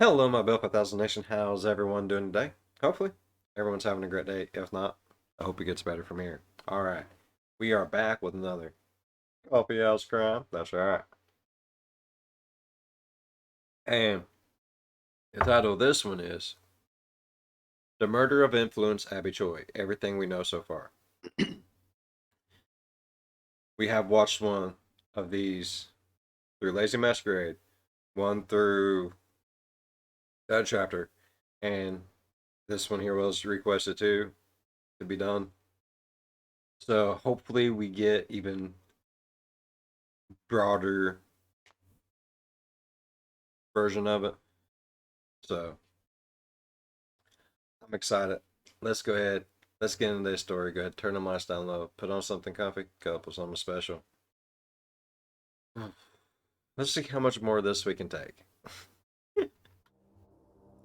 Hello, my Bill 5000 Nation. How's everyone doing today? Hopefully, everyone's having a great day. If not, I hope it gets better from here. All right, we are back with another Coffeehouse Crime. That's right. And the title of this one is The Murder of Influence Abby Choi. Everything we know so far. We have watched one of these through Lazy Masquerade, one through that chapter, and this one here was requested too to be done. So hopefully we get even broader version of it. So I'm excited. Let's go ahead. Let's get into this story. Go ahead, turn the mics down low. Put on something comfy. Cup of something special. Let's see how much more of this we can take.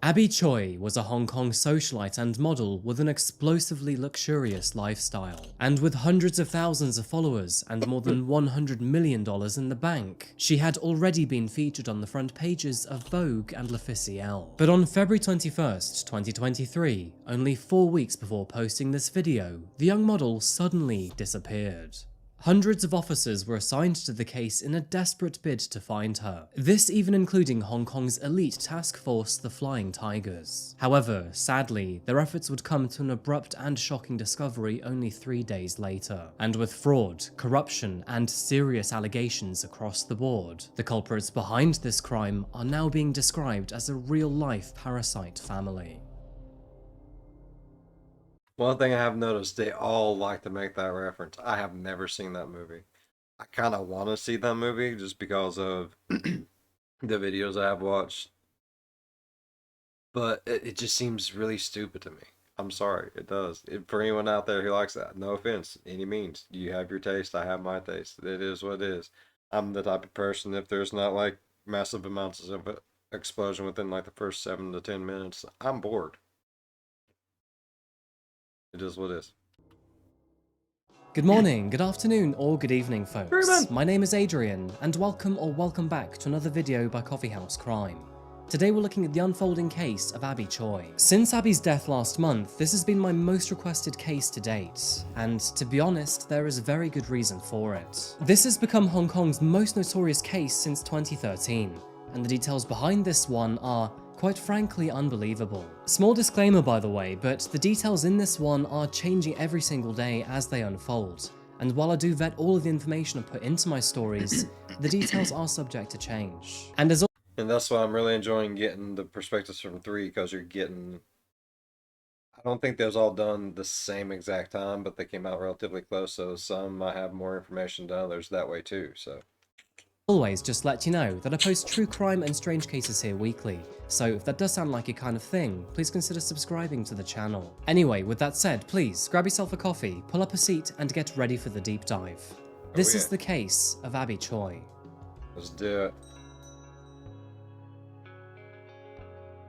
Abby Choi was a Hong Kong socialite and model with an explosively luxurious lifestyle. And with hundreds of thousands of followers and more than $100 million in the bank, she had already been featured on the front pages of Vogue and L'Officiel. But on February 21st, 2023, only 4 weeks before posting this video, the young model suddenly disappeared. Hundreds of officers were assigned to the case in a desperate bid to find her, this even including Hong Kong's elite task force, the Flying Tigers. However, sadly, their efforts would come to an abrupt and shocking discovery only 3 days later. And with fraud, corruption, and serious allegations across the board, the culprits behind this crime are now being described as a real-life parasite family. One thing I have noticed, they all like to make that reference. I have never seen that movie. I kind of want to see that movie just because of the videos I have watched. But it just seems really stupid to me. I'm sorry, it does. For anyone out there who likes that, no offense, any means. You have your taste, I have my taste. It is what it is. I'm the type of person, if there's not like massive amounts of explosion within like the first 7 to 10 minutes, I'm bored. It is what it is. Good morning, good afternoon, or good evening, folks. Ruben! My name is Adrian, and welcome back to another video by Coffeehouse Crime. Today we're looking at the unfolding case of Abby Choi. Since Abby's death last month, this has been my most requested case to date, and to be honest, there is a very good reason for it. This has become Hong Kong's most notorious case since 2013, and the details behind this one are, quite frankly, unbelievable. Small disclaimer by the way, but the details in this one are changing every single day as they unfold. And while I do vet all of the information I put into my stories, the details are subject to change. And that's why I'm really enjoying getting the perspectives from three, because you're getting. I don't think those all done the same exact time, but they came out relatively close, so some might have more information than others that way too. So always, just let you know that I post true crime and strange cases here weekly, so if that does sound like your kind of thing, please consider subscribing to the channel. Anyway, with that said, please grab yourself a coffee, pull up a seat, and get ready for the deep dive. This is the case of Abby Choi. Let's do it.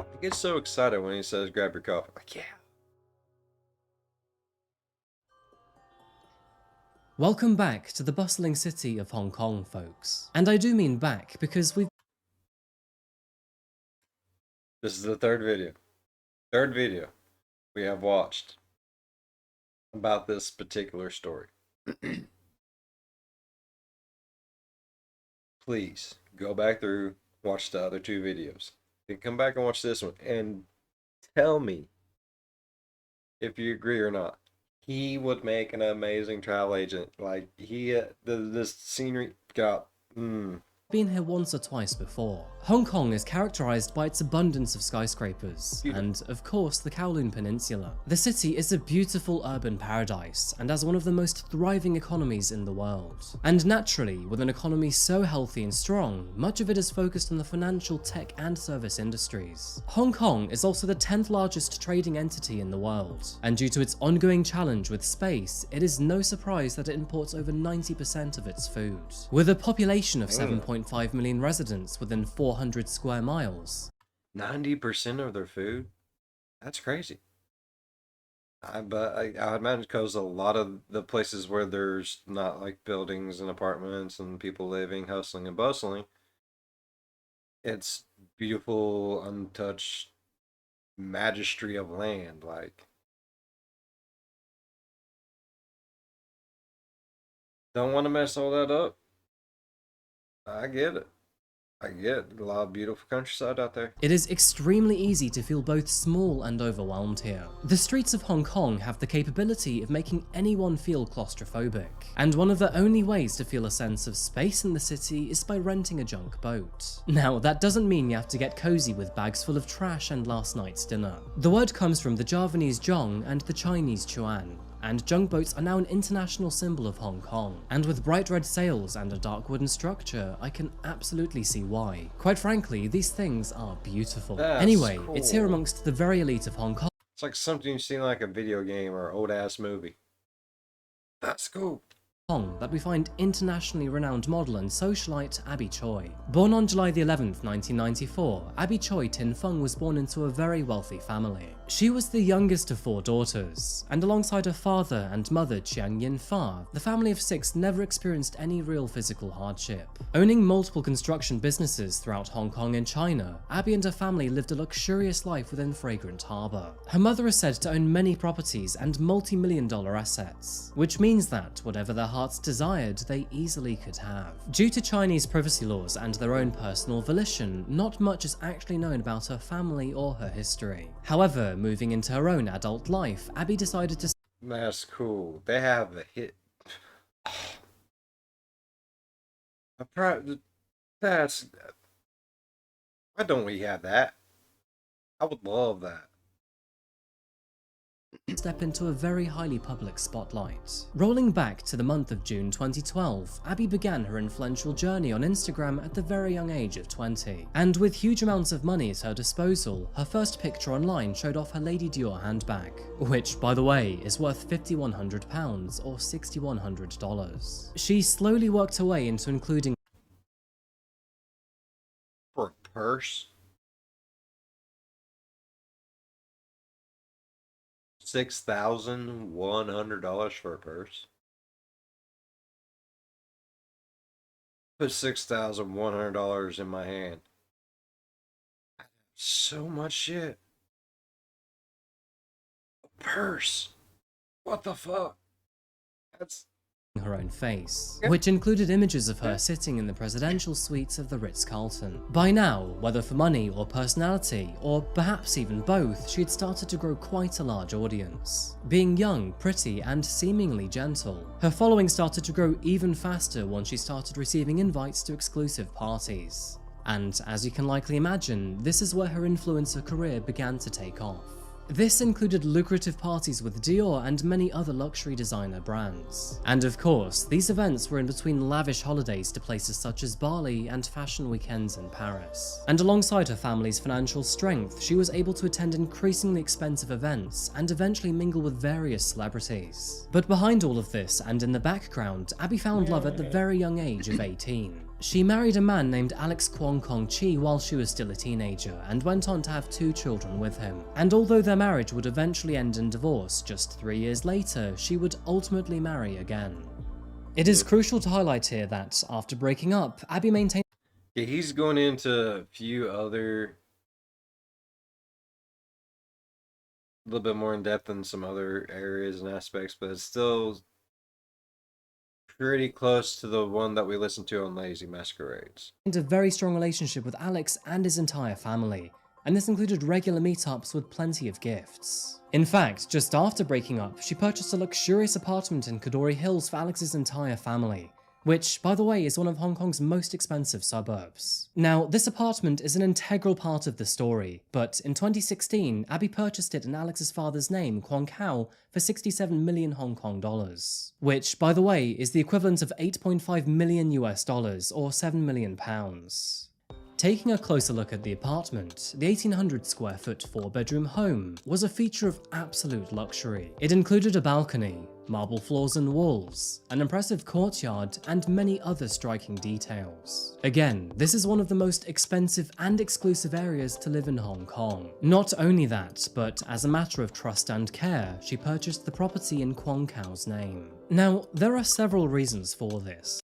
I get so excited when he says grab your coffee. Like, yeah. Welcome back to the bustling city of Hong Kong, folks. And I do mean back because we've This is the third video. Third video we have watched about this particular story. Please go back through, watch the other two videos. Then come back and watch this one and tell me if you agree or not. He would make an amazing travel agent. Like this scenery got. been here once or twice before. Hong Kong is characterized by its abundance of skyscrapers, and of course the Kowloon Peninsula. The city is a beautiful urban paradise, and has one of the most thriving economies in the world. And naturally, with an economy so healthy and strong, much of it is focused on the financial, tech and service industries. Hong Kong is also the 10th largest trading entity in the world, and due to its ongoing challenge with space, it is no surprise that it imports over 90% of its food. With a population of 7.5 million residents within 400 square miles. 90% of their food? That's crazy. I would imagine because a lot of the places where there's not like buildings and apartments and people living, hustling and bustling, It's beautiful, untouched majesty of land. Like, don't want to mess all that up. I get it. I get a lot of beautiful countryside out there. It is extremely easy to feel both small and overwhelmed here. The streets of Hong Kong have the capability of making anyone feel claustrophobic, and one of the only ways to feel a sense of space in the city is by renting a junk boat. Now, that doesn't mean you have to get cozy with bags full of trash and last night's dinner. The word comes from the Javanese zhong and the Chinese chuan, and junk boats are now an international symbol of Hong Kong. And with bright red sails and a dark wooden structure, I can absolutely see why. Quite frankly, these things are beautiful. That's Anyway, it's here cool. amongst the very elite of Hong Kong It's like something you've seen like a video game or old ass movie. That's cool. that we find internationally renowned model and socialite Abby Choi. Born on July the 11th, 1994, Abby Choi Tin Fung was born into a very wealthy family. She was the youngest of 4 daughters, and alongside her father and mother Chiang Yin Fa, the family of 6 never experienced any real physical hardship. Owning multiple construction businesses throughout Hong Kong and China, Abby and her family lived a luxurious life within Fragrant Harbour. Her mother is said to own many properties and multi-million-dollar assets, which means that whatever their hearts desired, they easily could have. Due to Chinese privacy laws and their own personal volition, not much is actually known about her family or her history. However, moving into her own adult life, Abby decided to That's cool. They have a hit. That's. Why don't we have that? I would love that. step into a very highly public spotlight. Rolling back to the month of June 2012, Abby began her influential journey on Instagram at the very young age of 20. And with huge amounts of money at her disposal, her first picture online showed off her Lady Dior handbag, which, by the way, is worth £5,100 or $6,100. She slowly worked her way into including For a purse? $6,100 for a purse? Put $6,100 in my hand. So much shit. A purse. What the fuck? That's her own face, which included images of her sitting in the presidential suites of the Ritz-Carlton. By now, whether for money or personality, or perhaps even both, she had started to grow quite a large audience. Being young, pretty, and seemingly gentle, her following started to grow even faster once she started receiving invites to exclusive parties. And as you can likely imagine, this is where her influencer career began to take off. This included lucrative parties with Dior and many other luxury designer brands. And of course, these events were in between lavish holidays to places such as Bali and fashion weekends in Paris. And alongside her family's financial strength, she was able to attend increasingly expensive events and eventually mingle with various celebrities. But behind all of this and in the background, Abby found love at the very young age of 18. She married a man named Alex Kwong Kong Chi while she was still a teenager and went on to have 2 children with him. And although their marriage would eventually end in divorce just 3 years later, she would ultimately marry again. It is crucial to highlight here that, after breaking up, Abby maintained yeah, he's going into a few other a little bit more in depth in some other areas and aspects, but it's still pretty close to the one that we listened to on Lazy Masquerades. a very strong relationship with Alex and his entire family, and this included regular meetups with plenty of gifts. In fact, just after breaking up, she purchased a luxurious apartment in Kadoorie Hills for Alex's entire family, which, by the way, is one of Hong Kong's most expensive suburbs. Now, this apartment is an integral part of the story, but in 2016, Abby purchased it in Alex's father's name, Kwong Kao, for 67 million Hong Kong dollars, which, by the way, is the equivalent of 8.5 million US dollars or 7 million pounds. Taking a closer look at the apartment, the 1800 square foot 4-bedroom home was a feature of absolute luxury. It included a balcony, marble floors and walls, an impressive courtyard, and many other striking details. Again, this is one of the most expensive and exclusive areas to live in Hong Kong. Not only that, but as a matter of trust and care, she purchased the property in Kwong Kao's name. Now, there are several reasons for this.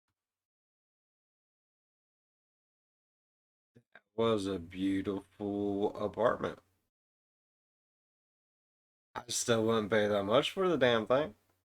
was a beautiful apartment. I still wouldn't pay that much for the damn thing.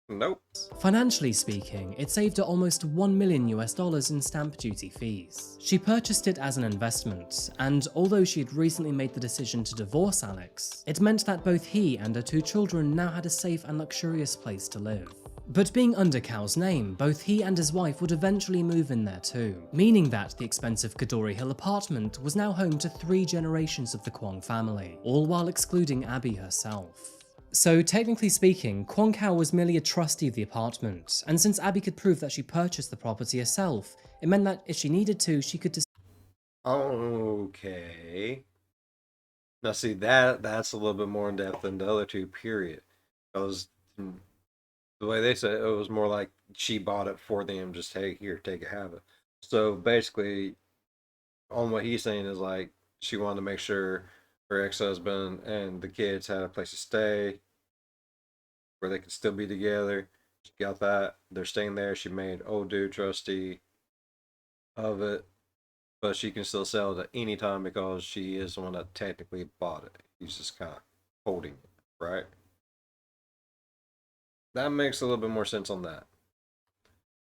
Nope. Financially speaking, it saved her almost $1 million in stamp duty fees. She purchased it as an investment, and although she had recently made the decision to divorce Alex, it meant that both he and her 2 children now had a safe and luxurious place to live. But being under Cao's name, both he and his wife would eventually move in there too, meaning that the expensive Kadori Hill apartment was now home to 3 generations of the Kwong family, all while excluding Abby herself. So technically speaking, Kwong Kao was merely a trustee of the apartment, and since Abby could prove that she purchased the property herself, it meant that if she needed to, she could Okay. Now see that's a little bit more in depth than the other two, period. Because the way they said it, it was more like she bought it for them, just take here, take it, have it. So basically, on what he's saying is like she wanted to make sure her ex-husband and the kids had a place to stay where they could still be together. She got that. They're staying there. She made old dude trustee of it, but she can still sell it at any time because she is the one that technically bought it. He's just kind of holding it, right? That makes a little bit more sense on that.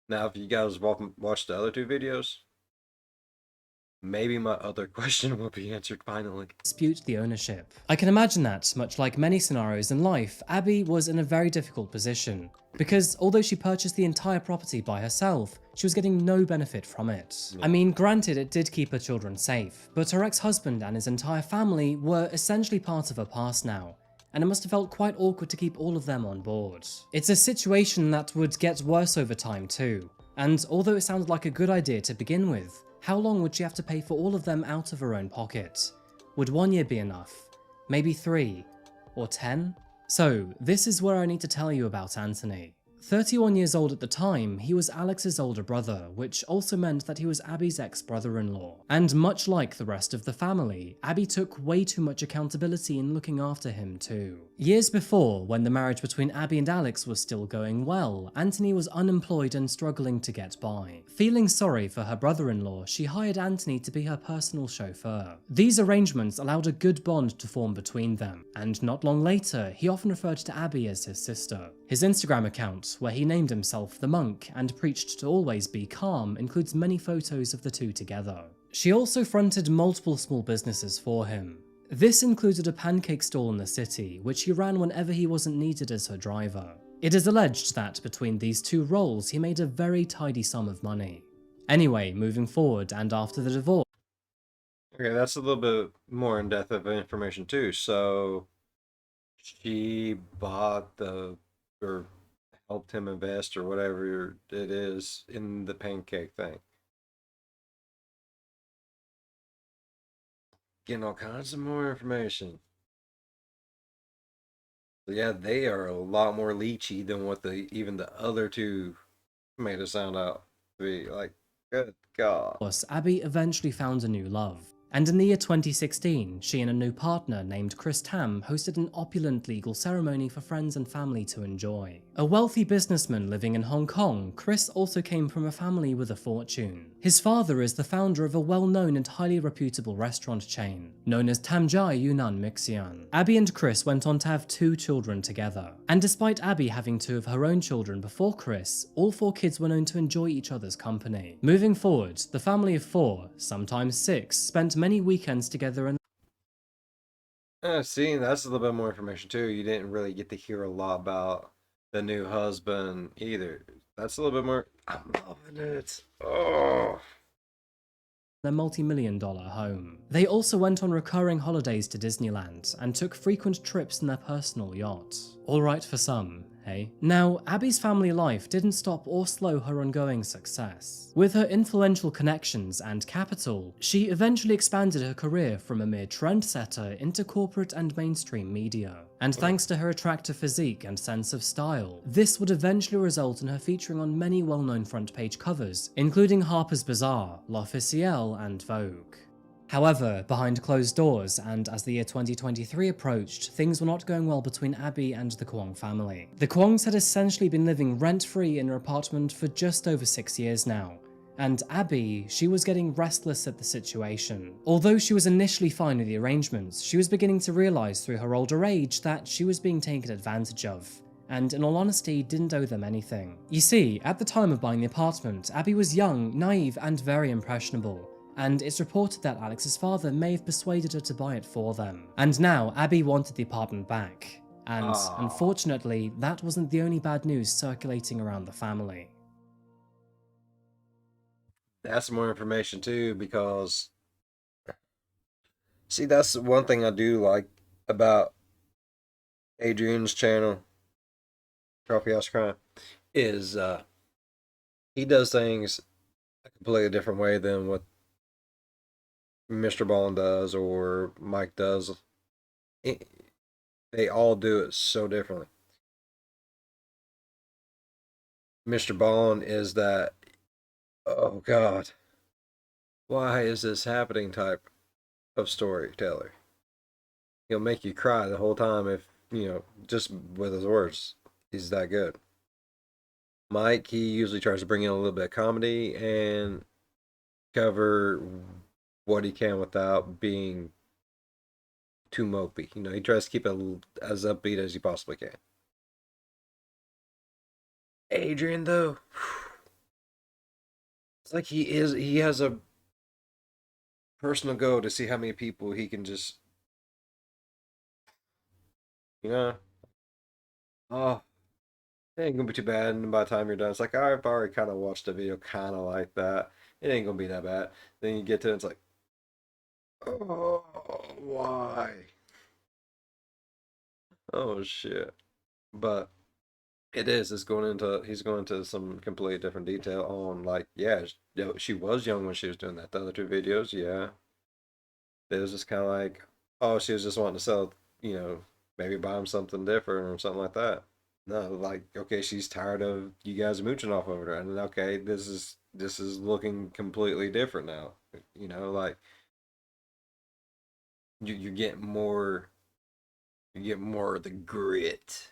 Now, if you guys watch the other 2 videos, maybe my other question will be answered finally. dispute the ownership. I can imagine that, much like many scenarios in life, Abby was in a very difficult position, because although she purchased the entire property by herself, she was getting no benefit from it. Yeah. I mean, granted it did keep her children safe, but her ex-husband and his entire family were essentially part of her past now, and it must have felt quite awkward to keep all of them on board. It's a situation that would get worse over time too, and although it sounded like a good idea to begin with, how long would she have to pay for all of them out of her own pocket? Would 1 year be enough? Maybe 3? Or 10? So, this is where I need to tell you about Anthony. 31 years old at the time, he was Alex's older brother, which also meant that he was Abby's ex-brother-in-law. And much like the rest of the family, Abby took way too much accountability in looking after him too. Years before, when the marriage between Abby and Alex was still going well, Anthony was unemployed and struggling to get by. Feeling sorry for her brother-in-law, she hired Anthony to be her personal chauffeur. These arrangements allowed a good bond to form between them, and not long later, he often referred to Abby as his sister. His Instagram account, where he named himself the Monk and preached to always be calm, includes many photos of the two together. She also fronted multiple small businesses for him. This included a pancake stall in the city, which he ran whenever he wasn't needed as her driver. It is alleged that between these 2 roles he made a very tidy sum of money. Anyway, moving forward and after the divorce. Okay, that's a little bit more in depth of information too. So she bought or helped him invest or whatever it is in the pancake thing. Getting all kinds of more information. So yeah, they are a lot more leechy than what even the other 2 made it sound out to be. Like, good God. Abby eventually found a new love. And in the year 2016, she and a new partner named Chris Tam hosted an opulent legal ceremony for friends and family to enjoy. A wealthy businessman living in Hong Kong, Chris also came from a family with a fortune. His father is the founder of a well-known and highly reputable restaurant chain, known as Tamjai Yunnan Mixian. Abby and Chris went on to have 2 children together. And despite Abby having 2 of her own children before Chris, all 4 kids were known to enjoy each other's company. Moving forward, the family of 4, sometimes 6, spent many weekends together and See, that's a little bit more information too. You didn't really get to hear a lot about the new husband either. That's a little bit more. I'm loving it. Oh. their multi-million-dollar home. They also went on recurring holidays to Disneyland and took frequent trips in their personal yacht. Alright for some, hey? Now, Abby's family life didn't stop or slow her ongoing success. With her influential connections and capital, she eventually expanded her career from a mere trendsetter into corporate and mainstream media. And thanks to her attractive physique and sense of style, this would eventually result in her featuring on many well-known front-page covers, including Harper's Bazaar, L'Officiel, and Vogue. However, behind closed doors, and as the year 2023 approached, things were not going well between Abby and the Kwong family. The Kwongs had essentially been living rent-free in her apartment for just over 6 years now, And Abby, she was getting restless at the situation. Although she was initially fine with the arrangements, she was beginning to realise through her older age that she was being taken advantage of, and in all honesty didn't owe them anything. You see, at the time of buying the apartment, Abby was young, naive, and very impressionable, and it's reported that Alex's father may have persuaded her to buy it for them. And now Abby wanted the apartment back. And Ah, unfortunately, that wasn't the only bad news circulating around the family. that's more information too, because see, that's one thing I do like about Adrian's channel, Coffeehouse Crime, is he does things a completely different way than what Mr. Ballin does or Mike does. It, they all do it so differently. Mr. Ballin is that, oh God, why is this happening type of storyteller. He'll make you cry the whole time if, just with his words. He's that good. Mike, he usually tries to bring in a little bit of comedy and cover what he can without being too mopey. He tries to keep it as upbeat as he possibly can. Adrian, though, it's like he has a personal goal to see how many people he can just, you know, oh, it ain't gonna be too bad. And by the time you're done, it's like, I've already kind of watched a video kind of like that. It ain't gonna be that bad. Then you get to it, it's like, oh, why? Oh shit. But it is. He's going into some completely different detail on, like, yeah, she was young when she was doing that. The other two videos, yeah, it was just kind of like, oh, she was just wanting to sell, maybe buy him something different or something like that. No, like, okay, she's tired of you guys mooching off over her, and then, okay, this is looking completely different now. Like, you get more of the grit.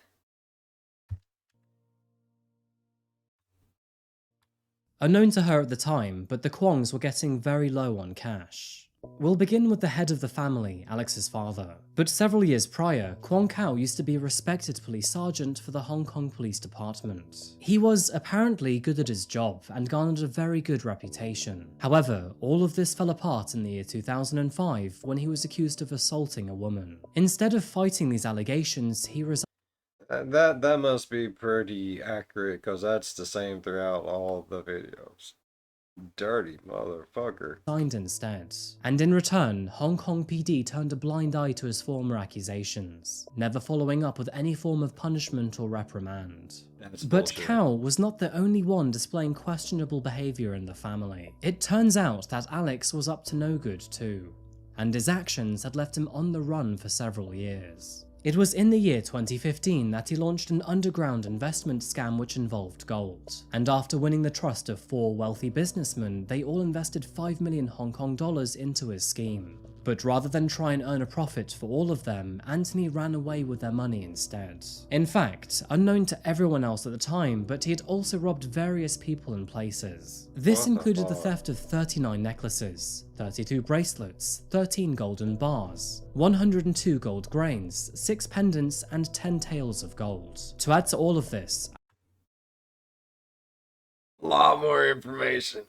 Unknown to her at the time, but the Kwongs were getting very low on cash. We'll begin with the head of the family, Alex's father. But several years prior, Kwon Kao used to be a respected police sergeant for the Hong Kong Police Department. He was apparently good at his job and garnered a very good reputation. However, all of this fell apart in the year 2005 when he was accused of assaulting a woman. Instead of fighting these allegations, he That must be pretty accurate because that's the same throughout all the videos. Dirty motherfucker. resigned instead. And in return, Hong Kong PD turned a blind eye to his former accusations, never following up with any form of punishment or reprimand. That's But bullshit. Kao was not the only one displaying questionable behaviour in the family. It turns out that Alex was up to no good too, and his actions had left him on the run for several years. It was in the year 2015 that he launched an underground investment scam which involved gold, and after winning the trust of 4 wealthy businessmen, they all invested 5 million Hong Kong dollars into his scheme. But rather than try and earn a profit for all of them, Anthony ran away with their money instead. In fact, unknown to everyone else at the time, but he had also robbed various people and places. This What the included the fuck? theft of 39 necklaces, 32 bracelets, 13 golden bars, 102 gold grains, 6 pendants, and 10 taels of gold. To add to all of this, A lot more information.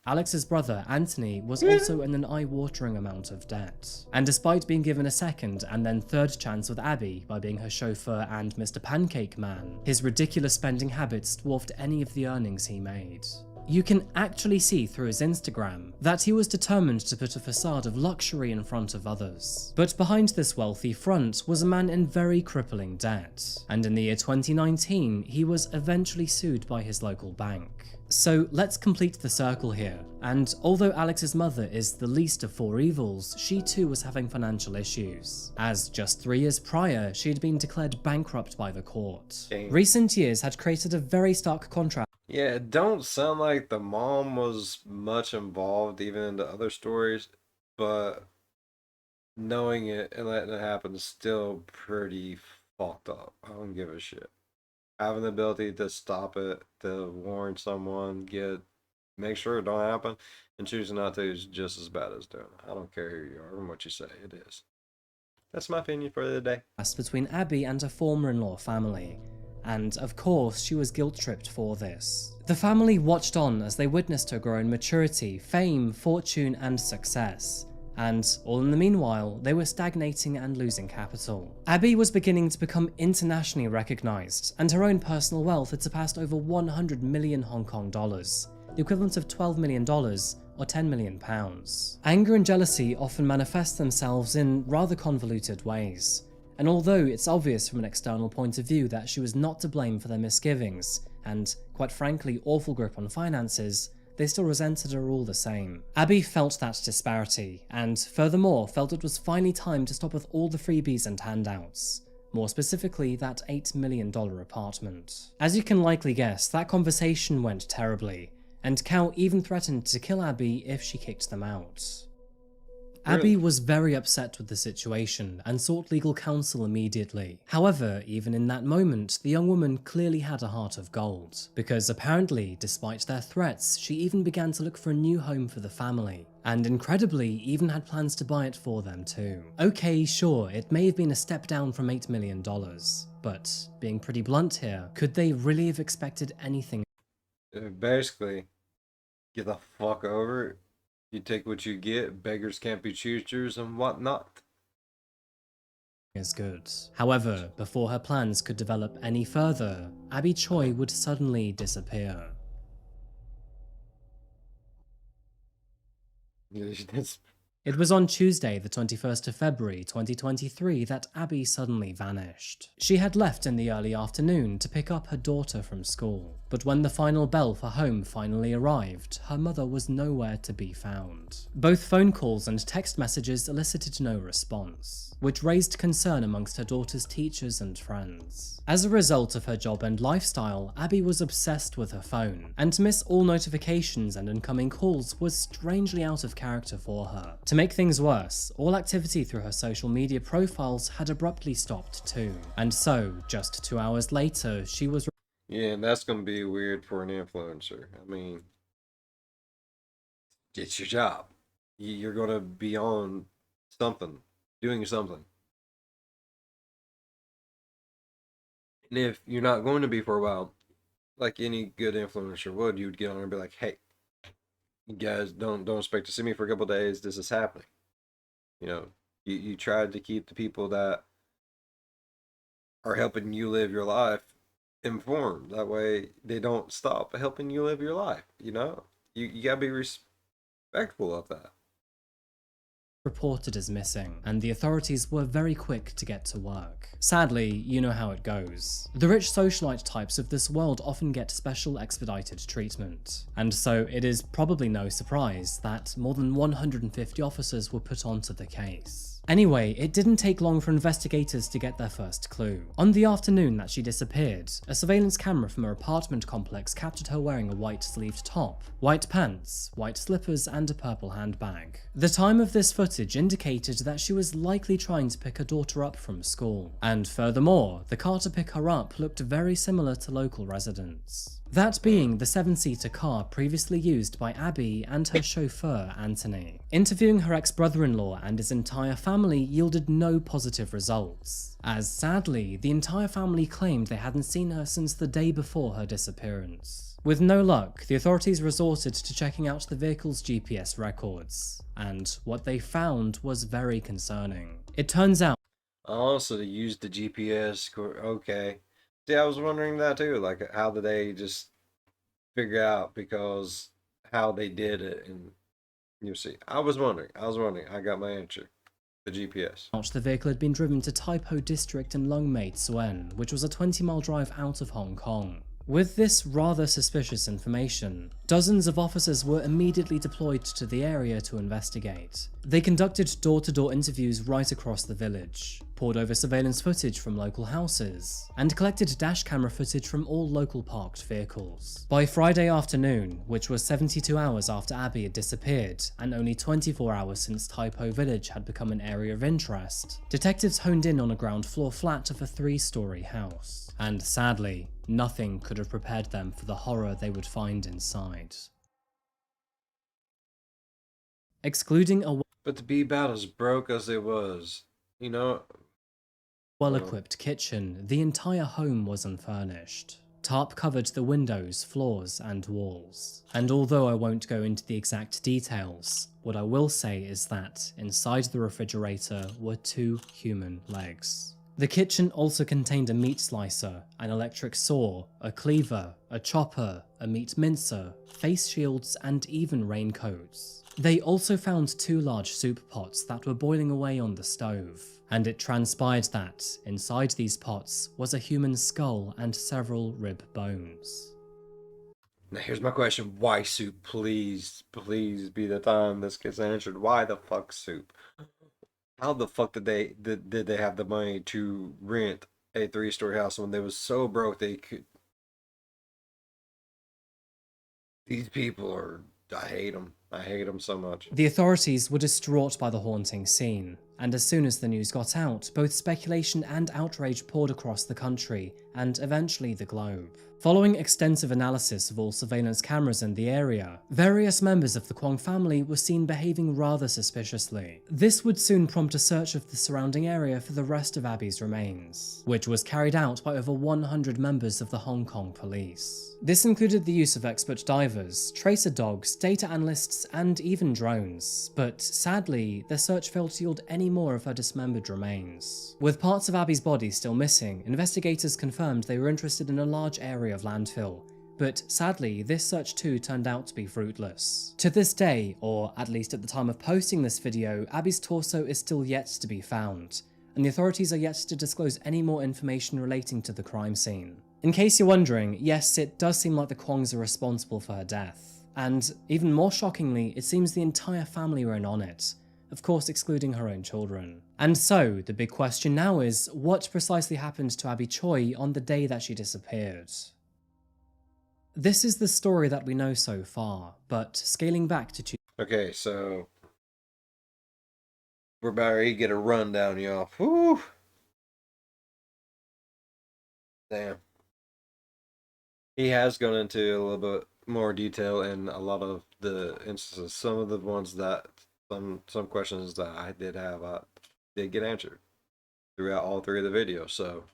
Alex's brother, Anthony, was also in an eye-watering amount of debt. And despite being given a second and then third chance with Abby by being her chauffeur and Mr. Pancake Man, his ridiculous spending habits dwarfed any of the earnings he made. You can actually see through his Instagram that he was determined to put a facade of luxury in front of others. But behind this wealthy front was a man in very crippling debt, and in the year 2019 he was eventually sued by his local bank. So let's complete the circle here, and although Alex's mother is the least of 4 evils, she too was having financial issues, as just 3 years prior she had been declared bankrupt by the court. Dang. Recent years had created a very stark contrast. Yeah, it don't sound like the mom was much involved even in the other stories, but knowing it and letting it happen is still pretty fucked up. I don't give a shit. Having the ability to stop it, to warn someone, get make sure it don't happen, and choosing not to is just as bad as doing it. I don't care who you are and what you say, it is. That's my opinion for the day. Between Abby and her former-in-law family, and of course she was guilt-tripped for this. The family watched on as they witnessed her grow in maturity, fame, fortune and success, and all in the meanwhile they were stagnating and losing capital. Abby was beginning to become internationally recognised, and her own personal wealth had surpassed over 100 million Hong Kong dollars, the equivalent of $12 million or £10 million. Anger and jealousy often manifest themselves in rather convoluted ways, and although it's obvious from an external point of view that she was not to blame for their misgivings and, quite frankly, awful grip on finances, they still resented her all the same. Abby felt that disparity, and furthermore felt it was finally time to stop with all the freebies and handouts. More specifically, that $8 million apartment. As you can likely guess, that conversation went terribly, and Cal even threatened to kill Abby if she kicked them out. Abby was very upset with the situation and sought legal counsel immediately. However, even in that moment, the young woman clearly had a heart of gold, because apparently, despite their threats, she even began to look for a new home for the family, and incredibly, even had plans to buy it for them too. Okay, sure, it may have been a step down from $8 million, but being pretty blunt here, could they really have expected anything? Basically, get the fuck over it. You take what you get, beggars can't be choosers and whatnot. Is good. However, before her plans could develop any further, Abby Choi would suddenly disappear. It was on Tuesday, the 21st of February 2023 that Abby suddenly vanished. She had left in the early afternoon to pick up her daughter from school, but when the final bell for home finally arrived, her mother was nowhere to be found. Both phone calls and text messages elicited no response, which raised concern amongst her daughter's teachers and friends. As a result of her job and lifestyle, Abby was obsessed with her phone, and to miss all notifications and incoming calls was strangely out of character for her. To make things worse, all activity through her social media profiles had abruptly stopped too, and so, just 2 hours later, she was Yeah, and that's gonna be weird for an influencer. I mean, it's your job. You're gonna be on something, doing something. And if you're not going to be for a while, like any good influencer would, you would get on and be like, "Hey, you guys don't expect to see me for a couple days. This is happening." You know, you tried to keep the people that are helping you live your life informed. That way, they don't stop helping you live your life. You gotta be respectful of that. reported as missing, and the authorities were very quick to get to work. Sadly, you know how it goes. The rich socialite types of this world often get special expedited treatment, and so it is probably no surprise that more than 150 officers were put onto the case. Anyway, it didn't take long for investigators to get their first clue. On the afternoon that she disappeared, a surveillance camera from her apartment complex captured her wearing a white sleeved top, white pants, white slippers and a purple handbag. The time of this footage indicated that she was likely trying to pick her daughter up from school, and furthermore, the car to pick her up looked very similar to local residents. That being the 7-seater car previously used by Abby and her chauffeur, Anthony. Interviewing her ex-brother-in-law and his entire family yielded no positive results, as sadly, the entire family claimed they hadn't seen her since the day before her disappearance. With no luck, the authorities resorted to checking out the vehicle's GPS records, and what they found was very concerning. It turns out Oh, so they used the GPS. Okay. See, I was wondering that too. Like, how did they just figure out because how they did it? And you see, I was wondering. I got my answer. The GPS. the vehicle had been driven to Tai Po district in Lung Mei Tsuen, which was a 20-mile drive out of Hong Kong. With this rather suspicious information, dozens of officers were immediately deployed to the area to investigate. They conducted door-to-door interviews right across the village, pored over surveillance footage from local houses, and collected dash camera footage from all local parked vehicles. By Friday afternoon, which was 72 hours after Abby had disappeared, and only 24 hours since Tai Po village had become an area of interest, detectives honed in on a ground floor flat of a 3-story house. And sadly, nothing could have prepared them for the horror they would find inside. excluding a But to be about as broke as it was, you know. well-equipped kitchen, the entire home was unfurnished. Tarp covered the windows, floors, and walls. And although I won't go into the exact details, what I will say is that inside the refrigerator were 2 human legs. The kitchen also contained a meat slicer, an electric saw, a cleaver, a chopper, a meat mincer, face shields, and even raincoats. They also found 2 large soup pots that were boiling away on the stove, and it transpired that inside these pots was a human skull and several rib bones. Now here's my question: why soup? Please, please be the time this gets answered. Why the fuck soup? How the fuck did they have the money to rent a 3-story house when they was so broke they could? These people are. I hate them. I hate them so much. The authorities were distraught by the haunting scene, and as soon as the news got out, both speculation and outrage poured across the country, and eventually the globe. Following extensive analysis of all surveillance cameras in the area, various members of the Kwong family were seen behaving rather suspiciously. This would soon prompt a search of the surrounding area for the rest of Abby's remains, which was carried out by over 100 members of the Hong Kong police. This included the use of expert divers, tracer dogs, data analysts, and even drones, but sadly, their search failed to yield any more of her dismembered remains. With parts of Abby's body still missing, investigators confirmed they were interested in a large area of landfill, but sadly, this search too turned out to be fruitless. To this day, or at least at the time of posting this video, Abby's torso is still yet to be found, and the authorities are yet to disclose any more information relating to the crime scene. In case you're wondering, yes, it does seem like the Kwongs are responsible for her death, and even more shockingly, it seems the entire family were in on it, of course excluding her own children. And so, the big question now is, what precisely happened to Abby Choi on the day that she disappeared? This is the story that we know so far, but scaling back to Okay, so we're about ready to get a rundown, y'all. Whew. Damn. He has gone into a little bit more detail in a lot of the instances. Some of the ones that some questions that I did have, did get answered throughout all 3 of the videos. So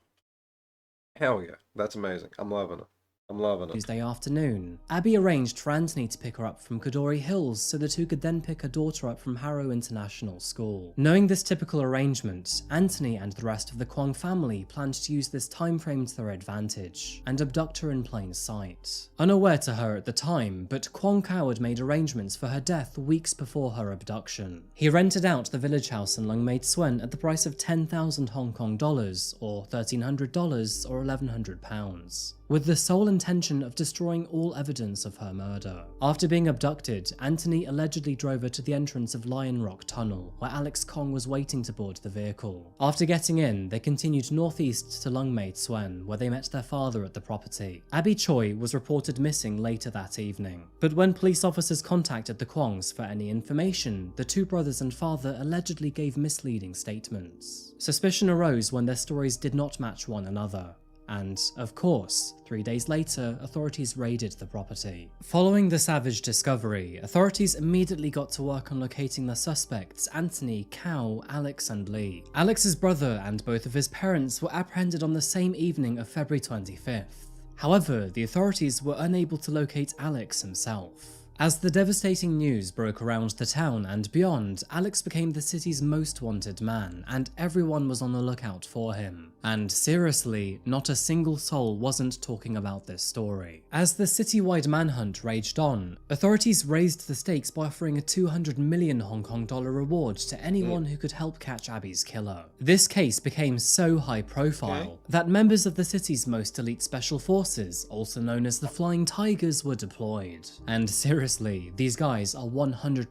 hell yeah, that's amazing. I'm loving it. I'm loving it. Tuesday afternoon, Abby arranged for Anthony to pick her up from Kadori Hills so the two could then pick her daughter up from Harrow International School. Knowing this typical arrangement, Anthony and the rest of the Kwong family planned to use this time frame to their advantage and abduct her in plain sight. Unaware to her at the time, but Kwong Kao had made arrangements for her death weeks before her abduction. He rented out the village house in Lung Maid Suen at the price of 10,000 Hong Kong dollars, or $1,300 or £1,100. With the sole intention of destroying all evidence of her murder. After being abducted, Anthony allegedly drove her to the entrance of Lion Rock Tunnel, where Alex Kong was waiting to board the vehicle. After getting in, they continued northeast to Lung Maid Suen, where they met their father at the property. Abby Choi was reported missing later that evening, but when police officers contacted the Kwongs for any information, the 2 brothers and father allegedly gave misleading statements. Suspicion arose when their stories did not match one another. And, of course, 3 days later, authorities raided the property. Following the savage discovery, authorities immediately got to work on locating the suspects Anthony, Kao, Alex, and Lee. Alex's brother and both of his parents were apprehended on the same evening of February 25th. However, the authorities were unable to locate Alex himself. As the devastating news broke around the town and beyond, Alex became the city's most wanted man, and everyone was on the lookout for him. And seriously, not a single soul wasn't talking about this story. As the citywide manhunt raged on, authorities raised the stakes by offering a 200 million Hong Kong dollar reward to anyone who could help catch Abby's killer. This case became so high profile that members of the city's most elite special forces, also known as the Flying Tigers, were deployed. And seriously, these guys are 100%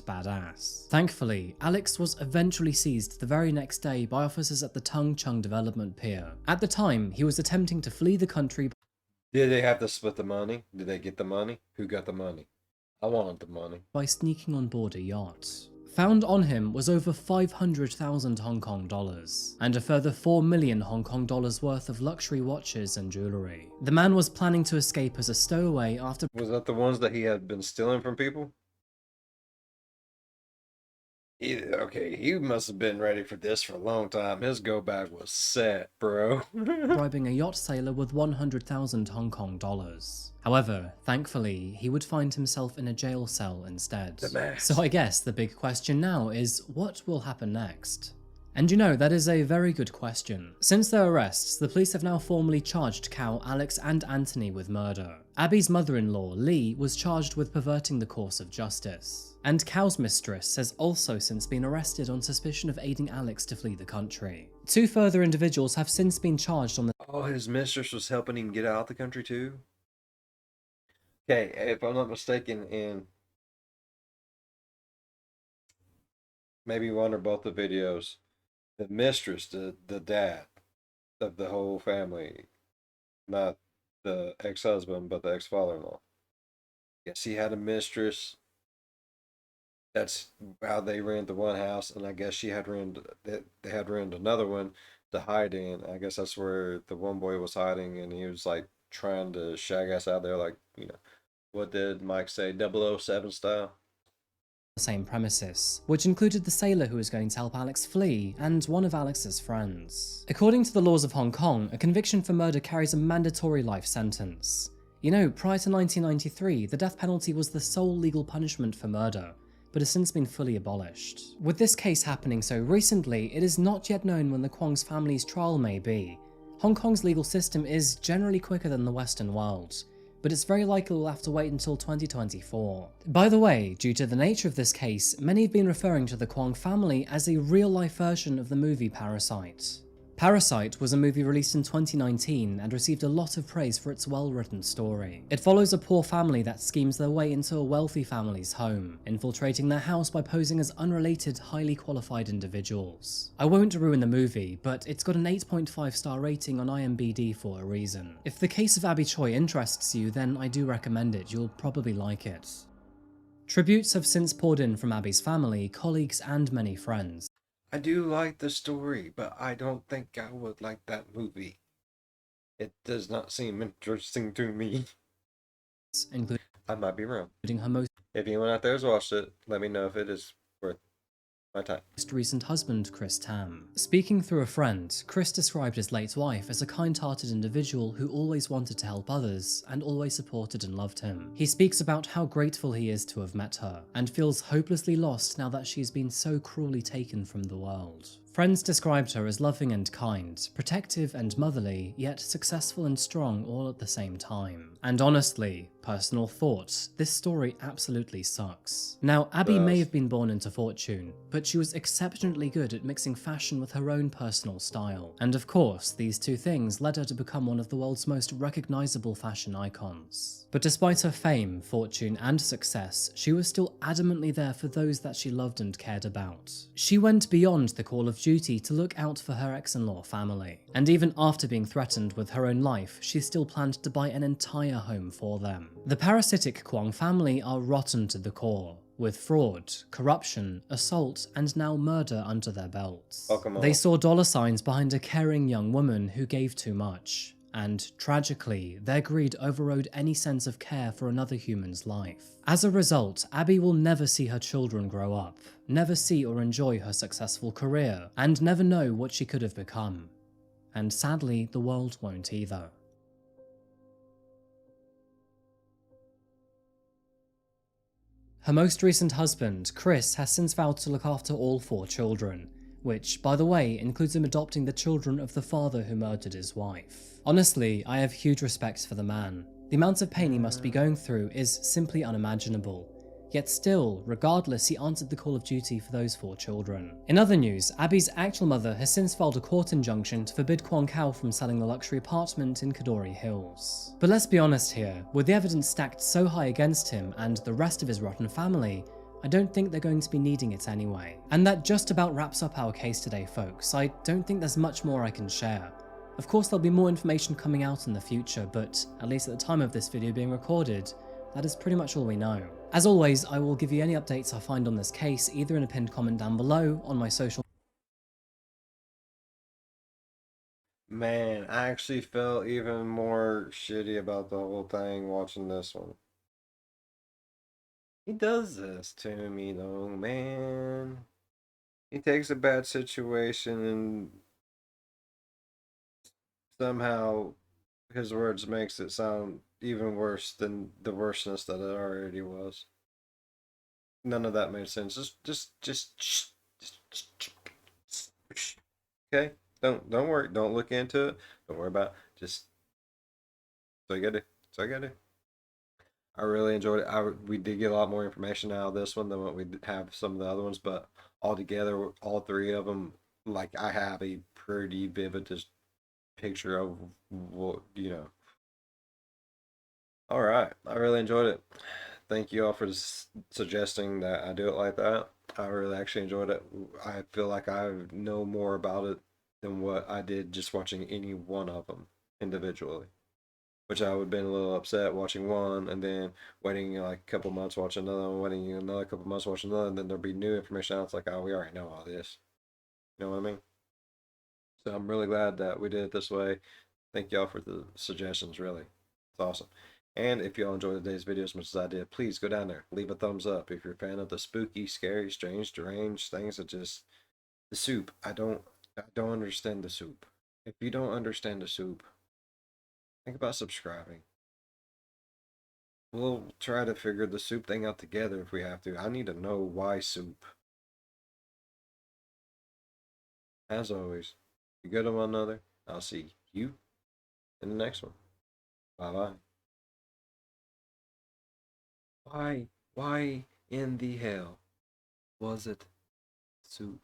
badass. Thankfully, Alex was eventually seized the very next day by officers at the Tung Chung Development Pier. At the time, he was attempting to flee the country. Did they have to split the money? Did they get the money? Who got the money? I wanted the money. By sneaking on board a yacht. Found on him was over 500,000 Hong Kong dollars, and a further 4 million Hong Kong dollars worth of luxury watches and jewellery. The man was planning to escape as a stowaway after— Was that the ones that he had been stealing from people? Okay, he must have been ready for this for a long time. His go bag was set, bro. bribing a yacht sailor with 100,000 Hong Kong dollars. However, thankfully, he would find himself in a jail cell instead. The So I mask. guess the big question now is, what will happen next? And you know, that is a very good question. Since their arrests, the police have now formally charged Cal, Alex and Anthony with murder. Abby's mother-in-law, Lee, was charged with perverting the course of justice. And Cal's mistress has also since been arrested on suspicion of aiding Alex to flee the country. Two further individuals have since been charged on the Oh, his mistress was helping him get out of the country too? Okay, if I'm not mistaken, in maybe one or both the videos, the mistress, the dad of the whole family, not the ex-husband, but the ex-father-in-law. Yes, he had a mistress. That's how they rented the one house, and I guess she had rented they had rented another one to hide in. I guess that's where the one boy was hiding, and he was like trying to shag us out there, like what did Mike say, 007 style. same premises, which included the sailor who was going to help Alex flee and one of Alex's friends. According to the laws of Hong Kong, a conviction for murder carries a mandatory life sentence. You know, prior to 1993, the death penalty was the sole legal punishment for murder, but has since been fully abolished. With this case happening so recently, it is not yet known when the Kwong's family's trial may be. Hong Kong's legal system is generally quicker than the Western world, but it's very likely we'll have to wait until 2024. By the way, due to the nature of this case, many have been referring to the Kwong family as a real-life version of the movie Parasite. Parasite was a movie released in 2019 and received a lot of praise for its well-written story. It follows a poor family that schemes their way into a wealthy family's home, infiltrating their house by posing as unrelated, highly qualified individuals. I won't ruin the movie, but it's got an 8.5 star rating on IMDb for a reason. If the case of Abby Choi interests you, then I do recommend it, you'll probably like it. Tributes have since poured in from Abby's family, colleagues and many friends, I do like the story, but I don't think I would like that movie. It does not seem interesting to me. including I might be wrong. her most If anyone out there has watched it, let me know if it is worth my time. recent husband, Chris Tam. Speaking through a friend, Chris described his late wife as a kind-hearted individual who always wanted to help others and always supported and loved him. He speaks about how grateful he is to have met her, and feels hopelessly lost now that she's been so cruelly taken from the world. Friends described her as loving and kind, protective and motherly, yet successful and strong all at the same time. And honestly, personal thought, this story absolutely sucks. Now, Abby may have been born into fortune, but she was exceptionally good at mixing fashion with her own personal style. And of course, these two things led her to become one of the world's most recognizable fashion icons. But despite her fame, fortune, and success, she was still adamantly there for those that she loved and cared about. She went beyond the call of duty to look out for her ex-in-law family. And even after being threatened with her own life, she still planned to buy an entire home for them. The parasitic Kwong family are rotten to the core, with fraud, corruption, assault, and now murder under their belts. They saw dollar signs behind a caring young woman who gave too much. And tragically, their greed overrode any sense of care for another human's life. As a result, Abby will never see her children grow up, never see or enjoy her successful career, and never know what she could have become. And sadly, the world won't either. Her most recent husband, Chris, has since vowed to look after all 4 children, which, by the way, includes him adopting the children of the father who murdered his wife. Honestly, I have huge respect for the man. The amount of pain he must be going through is simply unimaginable. Yet still, regardless, he answered the call of duty for those 4 children. In other news, Abby's actual mother has since filed a court injunction to forbid Kwong Kao from selling the luxury apartment in Kadori Hills. But let's be honest here, with the evidence stacked so high against him and the rest of his rotten family, I don't think they're going to be needing it anyway. And that just about wraps up our case today, folks. I don't think there's much more I can share. Of course, there'll be more information coming out in the future, but at least at the time of this video being recorded, that is pretty much all we know. As always, I will give you any updates I find on this case, either in a pinned comment down below, on my social. Man, I actually felt even more shitty about the whole thing watching this one. He does this to me though, man. He takes a bad situation and somehow his words makes it sound even worse than the worstness that it already was. None of that made sense. Okay. Don't worry. Don't look into it. Don't worry about it. Just so you gotta so I gotta. I really enjoyed it. We did get a lot more information out of this one than what we have some of the other ones, but altogether, all three of them, like I have a pretty vivid just picture of what you know. All right, I really enjoyed it. Thank you all for suggesting that I do it like that. I really actually enjoyed it. I feel like I know more about it than what I did just watching any one of them individually. Which I would have been a little upset watching one and then waiting like a couple months watching another one, waiting another couple months watching another, and then there'll be new information out. It's like, oh, we already know all this. You know what I mean? So I'm really glad that we did it this way. Thank y'all for the suggestions, really. It's awesome. And if y'all enjoyed today's video as much as I did, please go down there, leave a thumbs up. If you're a fan of the spooky, scary, strange, deranged things that just the soup. I don't understand the soup. If you don't understand the soup, think about subscribing. We'll try to figure the soup thing out together if we have to. I need to know why soup. As always, be good to one another. I'll see you in the next one. Bye bye. Why in the hell was it soup?